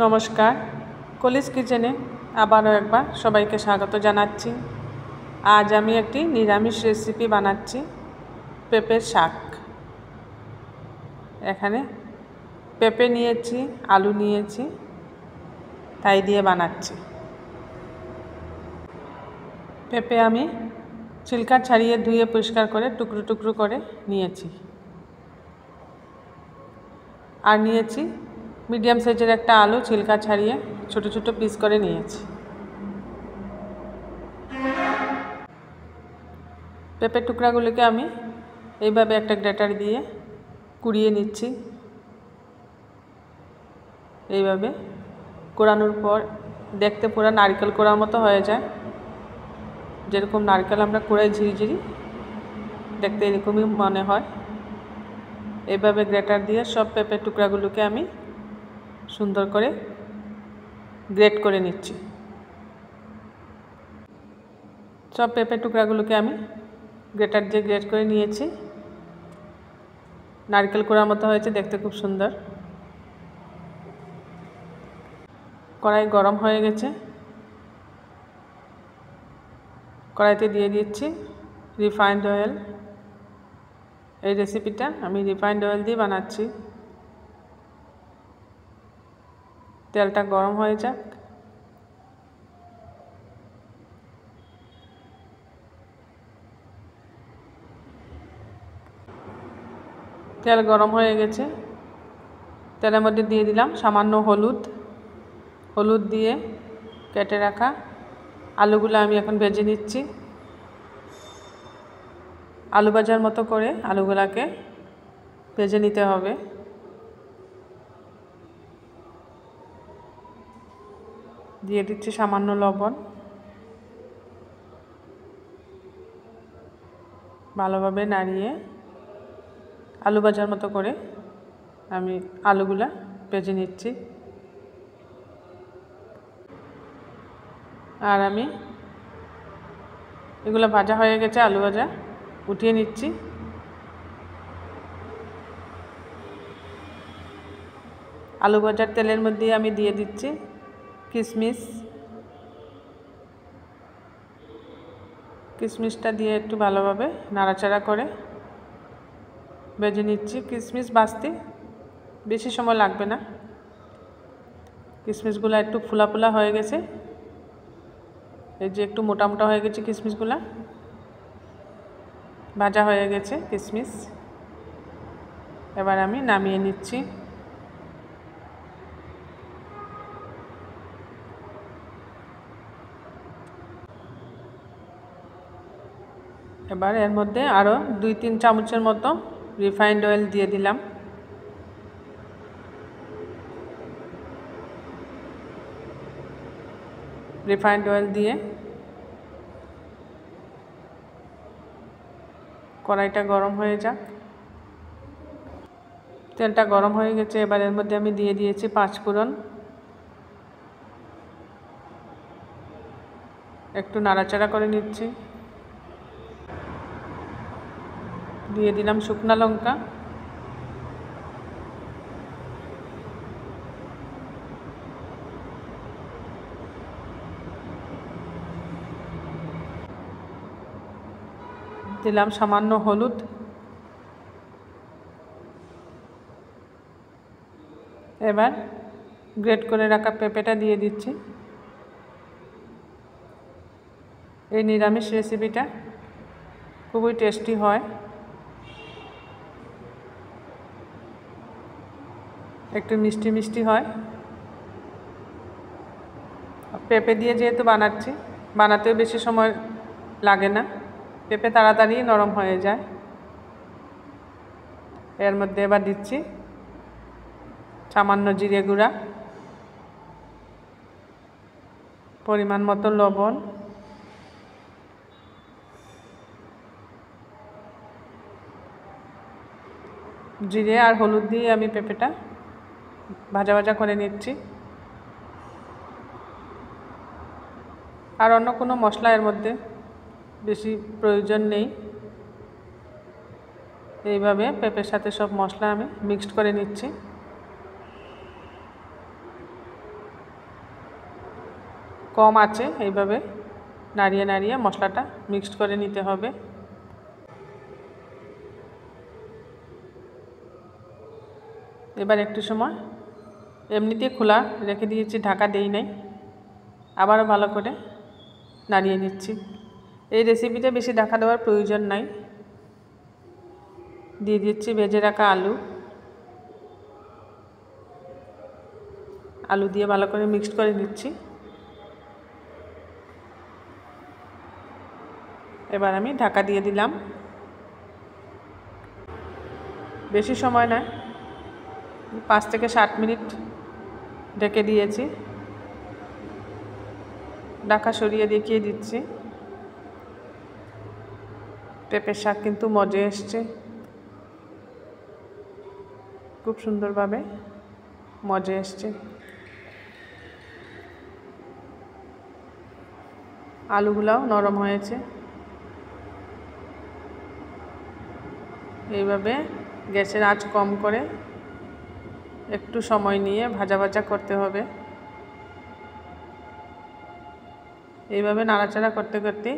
নমস্কার, কলিস কিচেনে আবারও একবার সবাইকে স্বাগত জানাচ্ছি। আজ আমি একটি নিরামিষ রেসিপি বানাচ্ছি, পেঁপের শাক। এখানে পেঁপে নিয়েছি, আলু নিয়েছি, তাই দিয়ে বানাচ্ছি। পেঁপে আমি ছিলকা ছাড়িয়ে ধুয়ে পরিষ্কার করে টুকরো টুকরো করে নিয়েছি। আর নিয়েছি মিডিয়াম সাইজের একটা আলু, ছিলকা ছাড়িয়ে ছোট ছোট পিস করে নিয়েছি। পেঁপের টুকরাগুলোকে আমি এইভাবে একটা গ্রেটার দিয়ে কুড়িয়ে নিচ্ছি। এইভাবে কোড়ানোর পর দেখতে পুরো নারকেল কোড়ার মতো হয়ে যায়। যেরকম নারকেল আমরা কুড়াই ঝিরিঝিরি, দেখতে এরকমই মনে হয়। এইভাবে গ্রেটার দিয়ে সব পেঁপের টুকরাগুলোকে আমি সুন্দর করে গ্রেট করে নিচ্ছি। সব পেঁপের টুকরাগুলোকে আমি গ্রেটার দিয়ে গ্রেট করে নিয়েছি। নারকেল কোড়ার মতো হয়েছে, দেখতে খুব সুন্দর। কড়াই গরম হয়ে গেছে, কড়াইতে দিয়ে দিচ্ছি রিফাইন্ড অয়েল। এই রেসিপিটা আমি রিফাইন্ড অয়েল দিয়ে বানাচ্ছি। তেলটা গরম হয়ে যাক। তেল গরম হয়ে গেছে, তেলের মধ্যে দিয়ে দিলাম সামান্য হলুদ দিয়ে কেটে রাখা আলুগুলো আমি এখন ভেজে নিচ্ছি। আলু ভাজার মতো করে আলুগুলাকে ভেজে নিতে হবে। দিয়ে দিচ্ছি সামান্য লবণ। ভালোভাবে নাড়িয়ে আলু ভাজার মতো করে আমি আলুগুলা ভেজে নিচ্ছি। আর আমি এগুলো ভাজা হয়ে গেছে, আলু ভাজা উঠিয়ে নিচ্ছি। আলু ভাজার তেলের মধ্যে আমি দিয়ে দিচ্ছি কিশমিশটা দিয়ে একটু ভালোভাবে নাড়াচাড়া করে ভেজে নিচ্ছি। কিশমিশ ভাজতে বেশি সময় লাগবে না। কিশমিশগুলো একটু ফুলা ফুলা হয়ে গেছে, এই যে একটু মোটা মোটা হয়ে গেছে কিশমিশগুলা, ভাজা হয়ে গেছে কিশমিশ। এবার আমি নামিয়ে নিচ্ছি। এবার এর মধ্যে আরও 2-3 চামচের মতো রিফাইন্ড অয়েল দিয়ে দিলাম। রিফাইন্ড অয়েল দিয়ে কড়াইটা গরম হয়ে যাক। তেলটা গরম হয়ে গেছে, এবার এর মধ্যে আমি দিয়ে দিয়েছি 5 ফোড়ন। একটু নাড়াচাড়া করে নিচ্ছি। দিয়ে দিলাম শুকনা লঙ্কা, দিলাম সামান্য হলুদ। এবার গ্রেট করে রাখা পেঁপেটা দিয়ে দিচ্ছি। এই নিরামিষ রেসিপিটা খুবই টেস্টি হয়। একটু মিষ্টি মিষ্টি হয়। পেঁপে দিয়ে যেহেতু বানাচ্ছি, বানাতেও বেশি সময় লাগে না, পেঁপে তাড়াতাড়ি নরম হয়ে যায়। এর মধ্যে এবার দিচ্ছি সামান্য জিরে গুঁড়া, পরিমাণ মতো লবণ, জিরে আর হলুদ দিয়ে আমি পেঁপেটা ভাজা ভাজা করে নিচ্ছি। আর অন্য কোনো মশলা এর মধ্যে বেশি প্রয়োজন নেই। এইভাবে পেঁপের সাথে সব মশলা আমি মিক্সড করে নিচ্ছি। কম আছে এইভাবে নাড়িয়ে নাড়িয়ে মশলাটা মিক্সড করে নিতে হবে। এবার একটু সময় এমনিতেই খোলা রেখে দিয়েছি, ঢাকা দেই নাই, আবারও ভালো করে নাড়িয়ে নিচ্ছি। এই রেসিপিটা বেশি ঢাকা দেওয়ার প্রয়োজন নাই। দিয়ে দিচ্ছি ভেজে রাখা আলু দিয়ে ভালো করে মিক্সড করে নিচ্ছি। এবার আমি ঢাকা দিয়ে দিলাম। বেশি সময় নয়, 5 থেকে 7 মিনিট ঢেকে দিয়েছি। ঢাকা সরিয়ে দেখিয়ে দিচ্ছি। পেঁপের শাক কিন্তু মজে এসছে, খুব সুন্দরভাবে মজে এসছে। আলুগুলাও নরম হয়েছে। এইভাবে গ্যাসের আঁচ কম করে একটু সময় নিয়ে ভাজা ভাজা করতে হবে। এইভাবে নাড়াচাড়া করতে করতে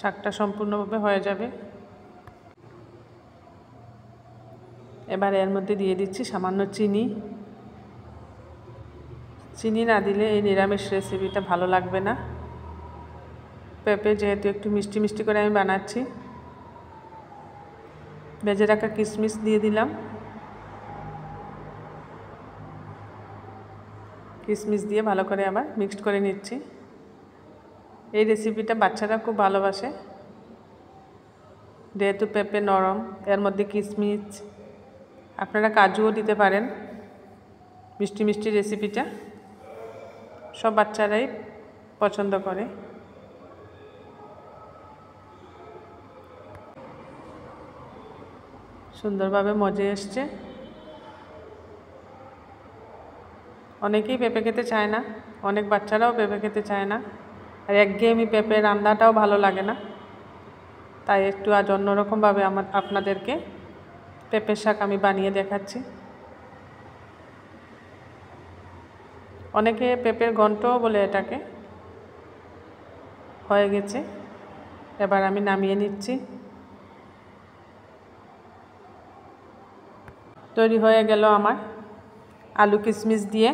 শাকটা সম্পূর্ণভাবে হয়ে যাবে। এবার এর মধ্যে দিয়ে দিচ্ছি সামান্য চিনি। চিনি না দিলে এই নিরামিষ রেসিপিটা ভালো লাগবে না। পেঁপে যেহেতু একটু মিষ্টি মিষ্টি করে আমি বানাচ্ছি। ভেজে রাখা কিশমিশ দিয়ে দিলাম। কিশমিশ দিয়ে ভালো করে আবার মিক্সড করে নিচ্ছি। এই রেসিপিটা বাচ্চারা খুব ভালোবাসে, যেহেতু পেঁপে নরম, এর মধ্যে কিশমিশ, আপনারা কাজুও দিতে পারেন। মিষ্টি মিষ্টি রেসিপিটা সব বাচ্চারাই পছন্দ করে। সুন্দরভাবে মজে এসছে। অনেকেই পেঁপে খেতে চায় না, অনেক বাচ্চারাও পেঁপে খেতে চায় না, আর একঘেয়েমি পেঁপে রান্নাটাও ভালো লাগে না। তাই একটু আজ অন্যরকমভাবে আপনাদেরকে পেঁপের শাক আমি বানিয়ে দেখাচ্ছি। অনেকে পেঁপের ঘন্টও বলে এটাকে। হয়ে গেছে, এবার আমি নামিয়ে নিচ্ছি। তৈরি হয়ে গেল আমার আলু কিশমিশ দিয়ে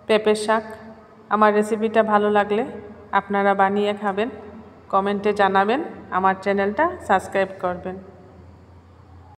পেঁপের শাক। আমার রেসিপিটা ভালো লাগলে আপনারা বানিয়ে খাবেন, কমেন্টে জানাবেন, আমার চ্যানেলটা সাবস্ক্রাইব করবেন।